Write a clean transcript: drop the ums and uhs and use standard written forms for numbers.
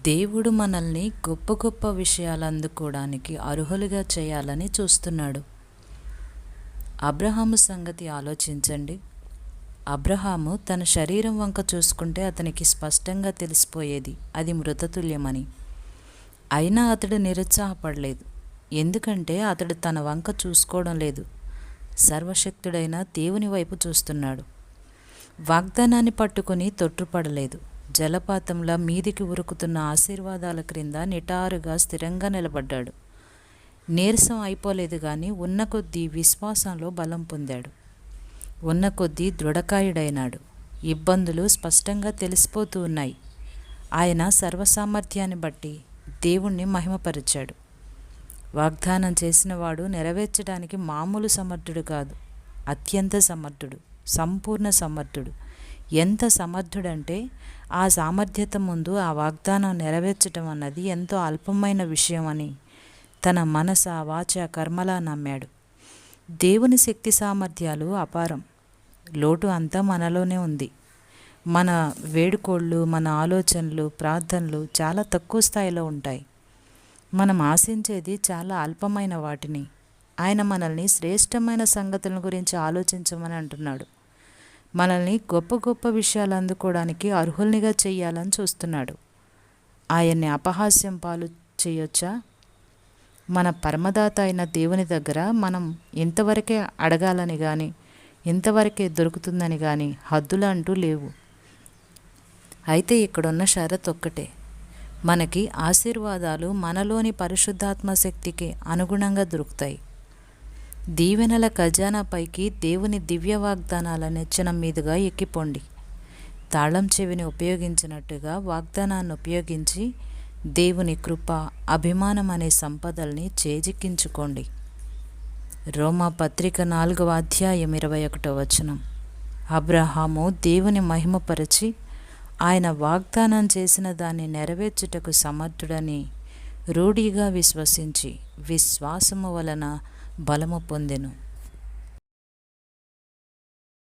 దేవుడు మనల్ని గొప్ప గొప్ప విషయాలు అందుకోవడానికి అర్హులుగా చేయాలని చూస్తున్నాడు. అబ్రహాము సంగతి ఆలోచించండి. అబ్రహాము తన శరీరం వంక చూసుకుంటే అతనికి స్పష్టంగా తెలిసిపోయేది అది మృతతుల్యమని. అయినా అతడు నిరుత్సాహపడలేదు. ఎందుకంటే అతడు తన వంక చూసుకోవడం లేదు, సర్వశక్తుడైన దేవుని వైపు చూస్తున్నాడు. వాగ్దానాన్ని పట్టుకుని తొట్టుపడలేదు. జలపాతంలా మీదికి ఉరుకుతున్న ఆశీర్వాదాల క్రింద నిటారుగా స్థిరంగా నిలబడ్డాడు. నీరసం అయిపోలేదు, కానీ ఉన్న కొద్దీ విశ్వాసంలో బలం పొందాడు. ఉన్న కొద్దీ దృఢకాయుడైనాడు. ఇబ్బందులు స్పష్టంగా తెలిసిపోతూ ఉన్నాయి. ఆయన సర్వసామర్థ్యాన్ని బట్టి దేవుణ్ణి మహిమపరిచాడు. వాగ్దానం చేసినవాడు నెరవేర్చడానికి మామూలు సమర్థుడు కాదు, అత్యంత సమర్థుడు, సంపూర్ణ సమర్థుడు. ఎంత సమర్థుడంటే ఆ సామర్థ్యత ముందు ఆ వాగ్దానం నెరవేర్చడం అన్నది ఎంతో అల్పమైన విషయం అని తన మనస వాచ కర్మలా నమ్మాడు. దేవుని శక్తి సామర్థ్యాలు అపారం. లోటు అంతా మనలోనే ఉంది. మన వేడుకోళ్ళు, మన ఆలోచనలు, ప్రార్థనలు చాలా తక్కువ స్థాయిలో ఉంటాయి. మనం ఆశించేది చాలా అల్పమైన వాటిని. ఆయన మనల్ని శ్రేష్టమైన సంగతుల గురించి ఆలోచించమని అంటున్నాడు. మనల్ని గొప్ప గొప్ప విషయాలు అందుకోవడానికి అర్హుల్నిగా చెయ్యాలని చూస్తున్నాడు. ఆయన్ని అపహాస్యం పాలు చేయొచ్చా? మన పరమదాత అయిన దేవుని దగ్గర మనం ఇంతవరకే అడగాలని కానీ, ఇంతవరకే దొరుకుతుందని కానీ హద్దులు అంటూ లేవు. అయితే ఇక్కడున్న షరత్ ఒక్కటే, మనకి ఆశీర్వాదాలు మనలోని పరిశుద్ధాత్మ శక్తికి అనుగుణంగా దొరుకుతాయి. దీవెనల ఖజానా పైకి దేవుని దివ్య వాగ్దానాల నెచ్చనం మీదుగా ఎక్కిపోండి. తాళం చెవిని ఉపయోగించినట్టుగా వాగ్దానాన్ని ఉపయోగించి దేవుని కృప, అభిమానం అనే సంపదల్ని చేజిక్కించుకోండి. రోమా పత్రిక 4వ అధ్యాయం 21వ వచనం. అబ్రహాము దేవుని మహిమపరచి ఆయన వాగ్దానం చేసిన దాన్ని నెరవేర్చుటకు సమర్థుడని రూఢిగా విశ్వసించి విశ్వాసము వలన బలము పొందెను.